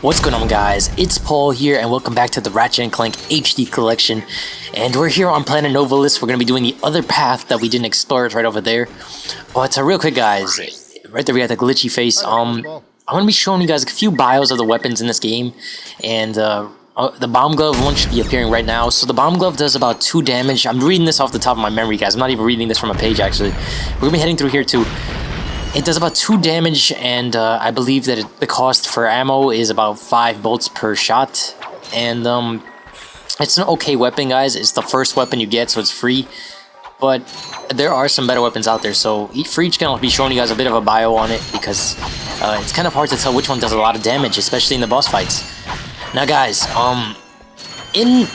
What's going on, guys? It's Paul here, and welcome back to the Ratchet and Clank HD collection. And we're here on Planet Novalis. We're going to be doing the other path that we didn't explore. It's right over there. But real quick, guys, right there we got the glitchy face. I'm going to be showing you guys a few bios of the weapons in this game, and the bomb glove one should be appearing right now. So the bomb glove does about 2 damage. I'm reading this off the top of my memory, guys. I'm not even reading this from a page, actually. We're going to be heading through here too. It does about 2 damage, and I believe that the cost for ammo is about 5 bolts per shot. And it's an okay weapon, guys. It's the first weapon you get, so it's free. But there are some better weapons out there, so for each gun I'll be showing you guys a bit of a bio on it, because it's kind of hard to tell which one does a lot of damage, especially in the boss fights. Now, guys, in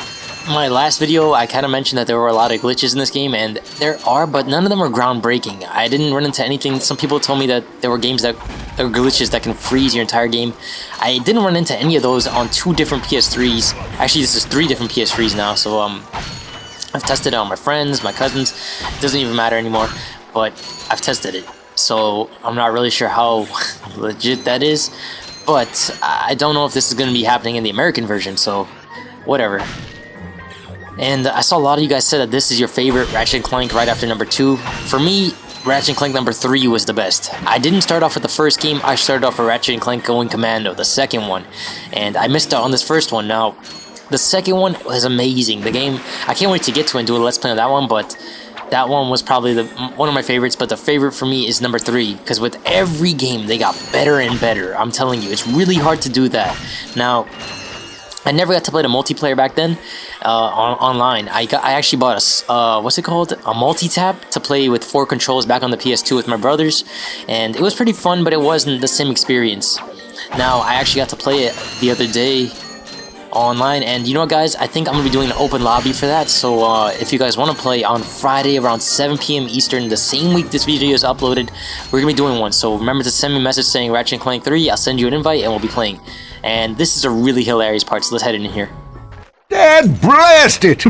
my last video, I kind of mentioned that there were a lot of glitches in this game, and there are, but none of them are groundbreaking. I didn't run into anything. Some people told me that there were games that there were glitches that can freeze your entire game. I didn't run into any of those on 2 different PS3s. Actually, this is 3 different PS3s now, so I've tested it on my friends, my cousins. It doesn't even matter anymore, but I've tested it. So I'm not really sure how legit that is, but I don't know if this is going to be happening in the American version, so whatever. And I saw a lot of you guys said that this is your favorite Ratchet and Clank right after number 2. For me, Ratchet and Clank number 3 was the best. I didn't start off with the first game. I started off with Ratchet and Clank Going Commando, the second one. And I missed out on this first one. Now, the second one was amazing. The game, I can't wait to get to it and do a Let's Play on that one, but that one was probably one of my favorites. But the favorite for me is number 3, because with every game, they got better and better. I'm telling you, it's really hard to do that. Now, I never got to play the multiplayer back then online. I actually bought a what's it called, a multi-tap to play with 4 controls back on the PS2 with my brothers, and it was pretty fun, but it wasn't the same experience. Now I actually got to play it the other day online, and you know what, guys, I think I'm gonna be doing an open lobby for that. So if you guys want to play on Friday around 7 PM Eastern, the same week this video is uploaded, we're gonna be doing one. So remember to send me a message saying Ratchet and Clank 3. I'll send you an invite and we'll be playing. And this is a really hilarious part, so let's head in here. Dad, blast it!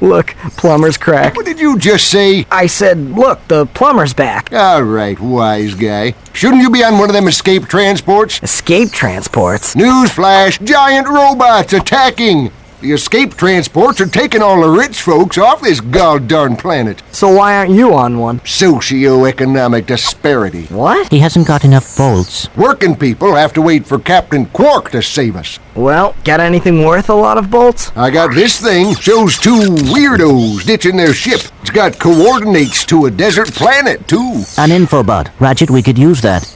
Look, plumber's crack. What did you just say? I said, look, the plumber's back. All right, wise guy. Shouldn't you be on one of them escape transports? Escape transports? Newsflash, giant robots attacking! The escape transports are taking all the rich folks off this god-darn planet. So why aren't you on one? Socioeconomic disparity. What? He hasn't got enough bolts. Working people have to wait for Captain Cork to save us. Well, got anything worth a lot of bolts? I got this thing. Shows 2 weirdos ditching their ship. It's got coordinates to a desert planet, too. An infobot. Ratchet, we could use that.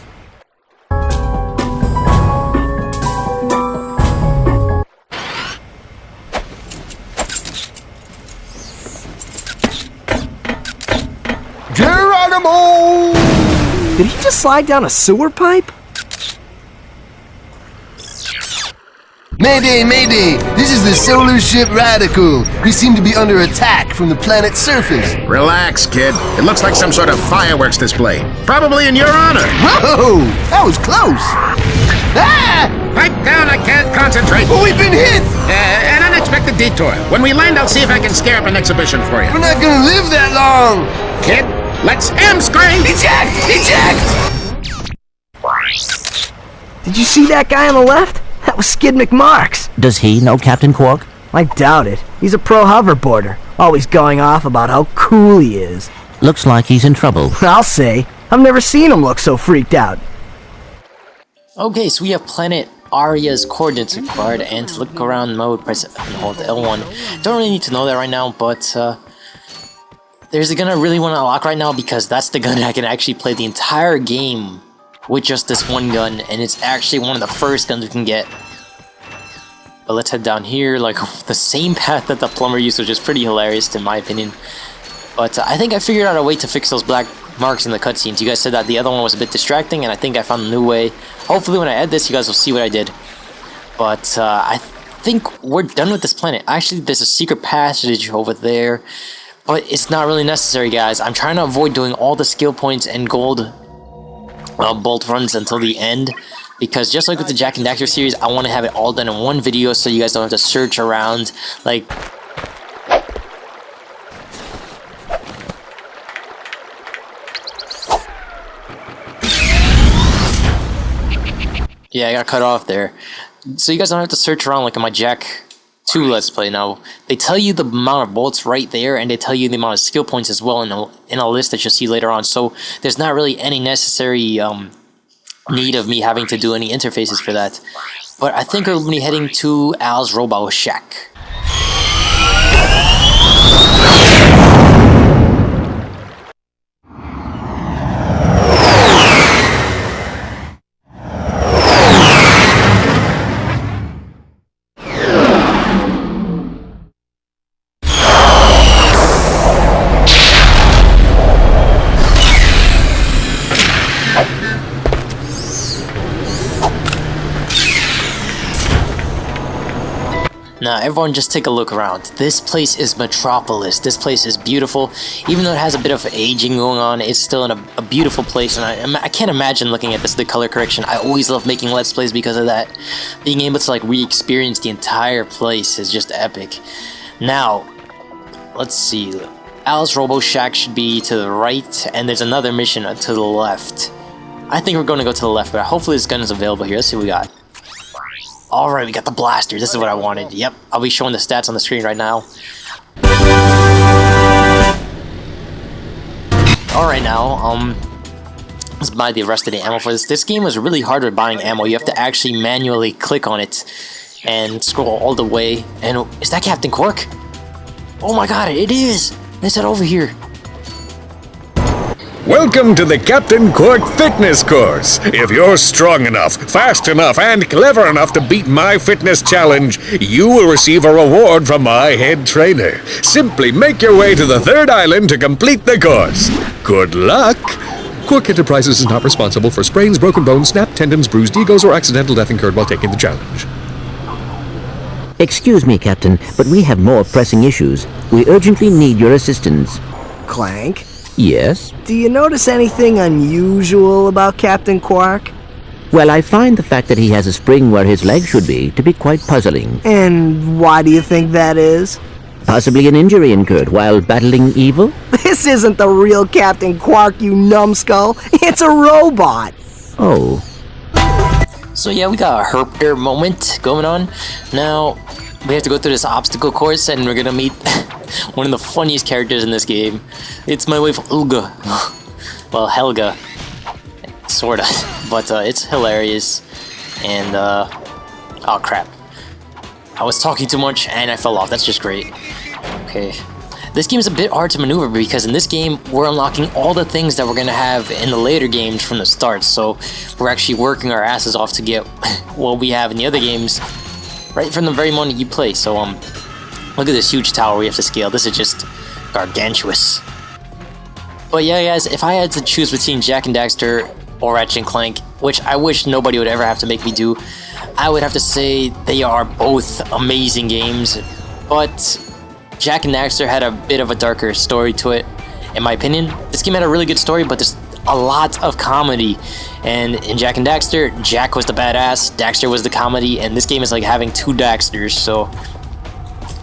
Geronimo! Did he just slide down a sewer pipe? Mayday, mayday! This is the solar ship Radical. We seem to be under attack from the planet's surface. Relax, kid. It looks like some sort of fireworks display. Probably in your honor. Whoa! That was close! Ah! Pipe down, I can't concentrate. Oh, we've been hit! An unexpected detour. When we land, I'll see if I can scare up an exhibition for you. We're not gonna live that long! Kid, let's M-screen! Eject! Eject! Did you see that guy on the left? That was Skid McMarx. Does he know Captain Quark? I doubt it. He's a pro hoverboarder, always going off about how cool he is. Looks like he's in trouble. I'll say. I've never seen him look so freaked out. Okay, so we have Planet Aria's coordinates required, and to look around mode, press and hold L1. Don't really need to know that right now, but there's a gun I really want to unlock right now, because that's the gun I can actually play the entire game with just this one gun, and it's actually one of the first guns we can get. But let's head down here, like the same path that the plumber used, which is pretty hilarious in my opinion. But I think I figured out a way to fix those black marks in the cutscenes. You guys said that the other one was a bit distracting, and I think I found a new way. Hopefully when I add this, you guys will see what I did. But I think we're done with this planet. Actually, there's a secret passage over there, but it's not really necessary, guys. I'm trying to avoid doing all the skill points and gold bolt runs until the end, because just like with the Jak and Daxter series, I want to have it all done in one video so you guys don't have to search around. Like, yeah, I got cut off there. so you guys don't have to search around like in my Jack 2 Let's Play. Now, they tell you the amount of bolts right there, and they tell you the amount of skill points as well in a list that you'll see later on. So there's not really any necessary need of me having to do any interfaces for that. But I think we're going to be heading to Al's Robot Shack. Now, everyone just take a look around. This place is Metropolis. This place is beautiful. Even though it has a bit of aging going on, it's still in a beautiful place. And I can't imagine looking at this, the color correction. I always love making Let's Plays because of that. Being able to like re-experience the entire place is just epic. Now, let's see. Al's Robo Shack should be to the right, and there's another mission to the left. I think we're going to go to the left, but hopefully this gun is available here. Let's see what we got. Alright, we got the blaster. This is what I wanted. Yep, I'll be showing the stats on the screen right now. Alright now, let's buy the rest of the ammo for this. This game was really hard with buying ammo. You have to actually manually click on it and scroll all the way. And is that Captain Cork? Oh my god, it is! Let's head over here. Welcome to the Captain Cork Fitness Course. If you're strong enough, fast enough, and clever enough to beat my fitness challenge, you will receive a reward from my head trainer. Simply make your way to the third island to complete the course. Good luck! Cork Enterprises is not responsible for sprains, broken bones, snapped tendons, bruised egos, or accidental death incurred while taking the challenge. Excuse me, Captain, but we have more pressing issues. We urgently need your assistance. Clank? Yes? Do you notice anything unusual about Captain Quark? Well, I find the fact that he has a spring where his leg should be to be quite puzzling. And why do you think that is? Possibly an injury incurred while battling evil? This isn't the real Captain Quark, you numbskull. It's a robot. Oh. So yeah, we got a herp air moment going on. Now, we have to go through this obstacle course, and we're gonna meet one of the funniest characters in this game. It's my wife, Olga. Well, Helga. Sorta. But it's hilarious. And, oh crap. I was talking too much, and I fell off. That's just great. Okay. This game is a bit hard to maneuver because in this game, we're unlocking all the things that we're gonna have in the later games from the start. So, we're actually working our asses off to get what we have in the other games right from the very moment you play. So, look at this huge tower we have to scale. This is just gargantuous. But yeah, guys, if I had to choose between Jak and Daxter or Ratchet and Clank, which I wish nobody would ever have to make me do, I would have to say they are both amazing games. But Jak and Daxter had a bit of a darker story to it, in my opinion. This game had a really good story, but there's a lot of comedy. And in Jak and Daxter, Jak was the badass, Daxter was the comedy, and this game is like having two Daxters, so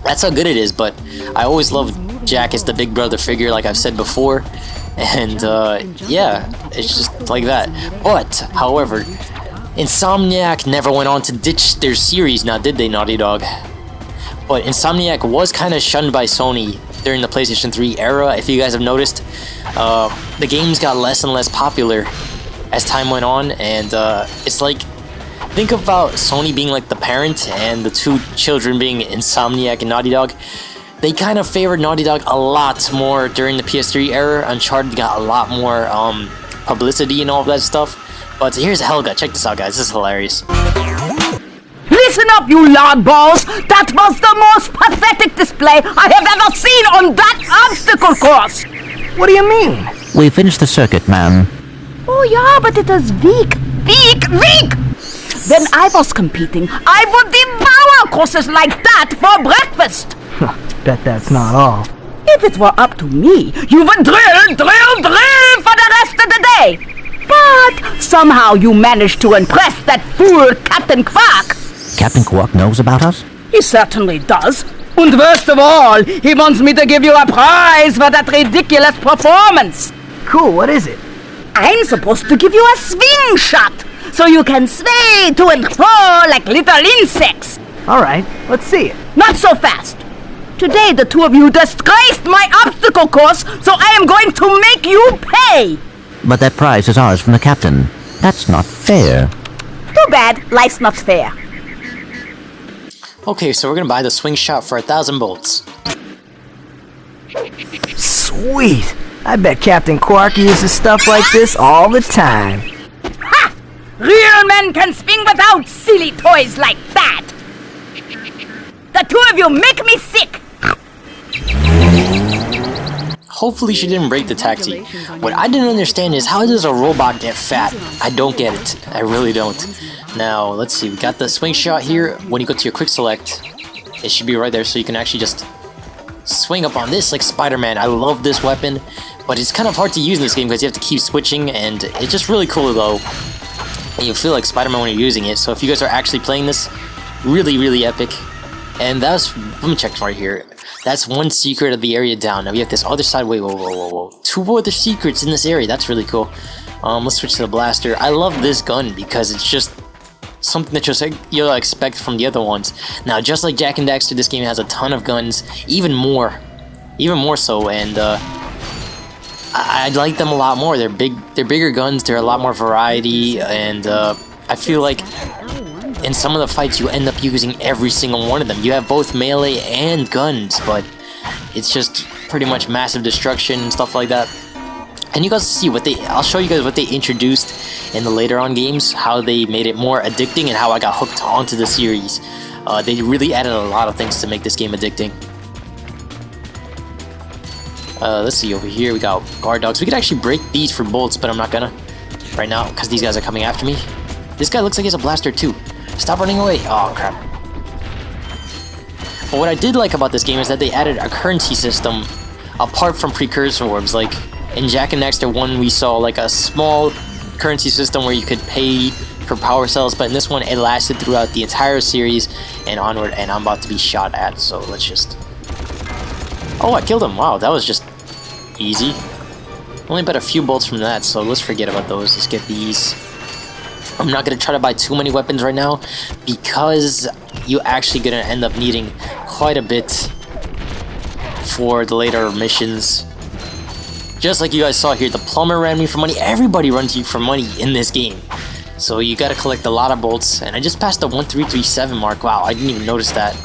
that's how good it is. But I always loved Jak as the big brother figure, like I've said before. And yeah, it's just like that. But, however, Insomniac never went on to ditch their series, now did they, Naughty Dog? But Insomniac was kind of shunned by Sony during the PlayStation 3 era. If you guys have noticed, the games got less and less popular as time went on, and it's like, think about Sony being like the parent and the two children being Insomniac and Naughty Dog. They kind of favored Naughty Dog a lot more during the PS3 era. Uncharted got a lot more publicity and all of that stuff. But here's Helga. Check this out, guys. This is hilarious. Listen up, you loud balls! That was the most pathetic display I have ever seen on that obstacle course! What do you mean? We finished the circuit, ma'am. Oh yeah, but it was weak. Weak! When I was competing, I would devour courses like that for breakfast! Bet that's not all. If it were up to me, you would drill for the rest of the day! But somehow you managed to impress that fool Captain Quark! Captain Quark knows about us? He certainly does. And worst of all, he wants me to give you a prize for that ridiculous performance. Cool, what is it? I'm supposed to give you a swing shot. so you can sway to and fro like little insects. Alright, let's see it. Not so fast. Today the two of you disgraced my obstacle course, so I am going to make you pay. But that prize is ours from the captain. That's not fair. Too bad, life's not fair. Okay, so we're gonna buy the swing shot for 1,000 bolts. Sweet! I bet Captain Quark uses stuff like this all the time. Ha! Real men can swing without silly toys like that. The two of you make me sick. Hopefully she didn't break the taxi. What I didn't understand is how does a robot get fat? I don't get it. I really don't. Now, let's see. We got the swing shot here. When you go to your quick select, it should be right there so you can actually just swing up on this like Spider-Man. I love this weapon, but it's kind of hard to use in this game because you have to keep switching, and it's just really cool though. And you feel like Spider-Man when you're using it. So if you guys are actually playing this, really epic. And that's, let me check right here. That's one secret of the area down. Now we have this other side. Wait, whoa. 2 other secrets in this area. That's really cool. Let's switch to the blaster. I love this gun because it's just something that you'll expect from the other ones. Now, just like Jak and Daxter, this game has a ton of guns, even more so, and I like them a lot more. They're bigger guns. They're a lot more variety, and I feel like in some of the fights you end up using every single one of them. You have both melee and guns, but it's just pretty much massive destruction and stuff like that. And you guys see I'll show you guys what they introduced in the later on games, how they made it more addicting and how I got hooked onto the series. They really added a lot of things to make this game addicting. Let's see, over here we got guard dogs. We could actually break these for bolts, but I'm not gonna right now because these guys are coming after me. This guy looks like he has a blaster too. Stop running away. Oh crap. But what I did like about this game is that they added a currency system apart from precursor orbs. Like in Jak and Daxter 1 we saw like a small currency system where you could pay for power cells, but in this one it lasted throughout the entire series and onward, and I'm about to be shot at, so let's just... Oh, I killed him. Wow, that was just easy. Only about a few bolts from that, so let's forget about those. Let's get these. I'm not going to try to buy too many weapons right now because you're actually going to end up needing quite a bit for the later missions. Just like you guys saw here, the plumber ran me for money. Everybody runs you for money in this game. So you got to collect a lot of bolts. And I just passed the 1337 mark. Wow, I didn't even notice that.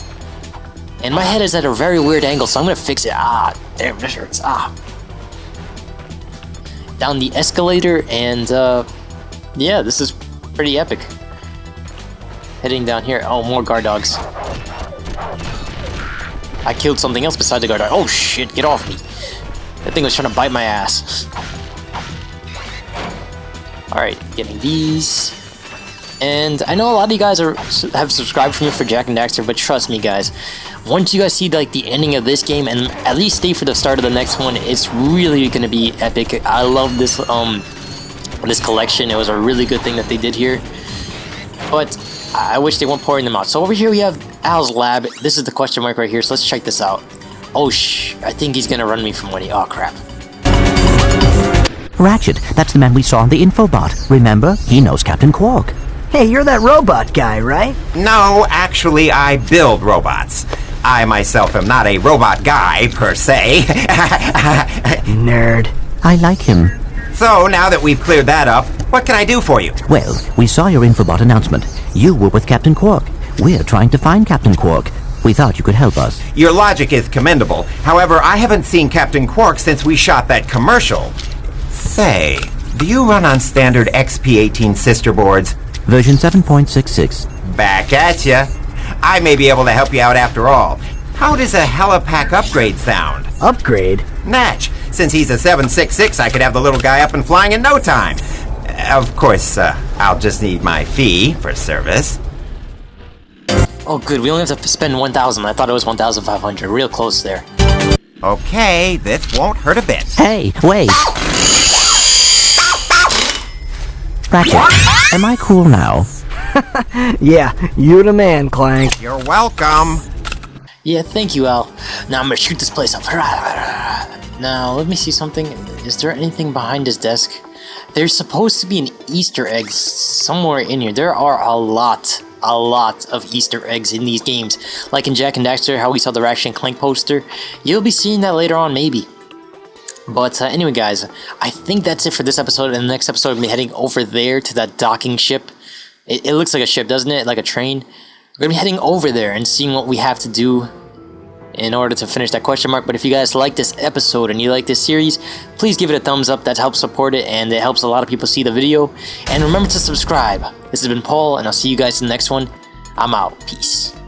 And my head is at a very weird angle, so I'm going to fix it. Ah, damn, this hurts. Ah. Down the escalator, and yeah, this is pretty epic. Heading down here. Oh, more guard dogs. I killed something else besides the guard dog. Oh shit, get off me. That thing was trying to bite my ass. Alright, getting these. And I know a lot of you guys have subscribed for me for Jak and Daxter, but trust me guys, once you guys see like the ending of this game, and at least stay for the start of the next one, it's really gonna be epic. I love this this collection. It was a really good thing that they did here, but I wish they weren't pouring them out. So over here we have Al's lab. This is the question mark right here, so let's check this out. Oh I think he's gonna run me for money. Oh crap. Ratchet, that's the man we saw on the infobot. Remember? He knows Captain Quark. Hey, you're that robot guy, right? No, actually, I build robots. I myself am not a robot guy, per se. Nerd. I like him. So, now that we've cleared that up, what can I do for you? Well, we saw your infobot announcement. You were with Captain Quark. We're trying to find Captain Quark. We thought you could help us. Your logic is commendable. However, I haven't seen Captain Quark since we shot that commercial. Say, do you run on standard XP18 sister boards? Version 7.66. Back at ya. I may be able to help you out after all. How does a helipack upgrade sound? Upgrade? Natch. Since he's a 766, I could have the little guy up and flying in no time. Of course, I'll just need my fee for service. Oh good, we only have to spend 1,000. I thought it was 1,500. Real close there. Okay, this won't hurt a bit. Hey, wait! Ratchet, am I cool now? Yeah, you the man, Clank. You're welcome. Yeah, thank you, Al. Now I'm gonna shoot this place up. Now, let me see something. Is there anything behind his desk? there's supposed to be an Easter egg somewhere in here. There are a lot of Easter eggs in these games. Like in Jak and Daxter, how we saw the Ratchet and Clank poster. You'll be seeing that later on, maybe. But anyway, guys, I think that's it for this episode. In the next episode, we'll be heading over there to that docking ship. It looks like a ship, doesn't it? Like a train. We're going to be heading over there and seeing what we have to do in order to finish that question mark. But if you guys like this episode and you like this series, please give it a thumbs up. That helps support it, and it helps a lot of people see the video. And remember to subscribe. This has been Paul, and I'll see you guys in the next one. I'm out. Peace.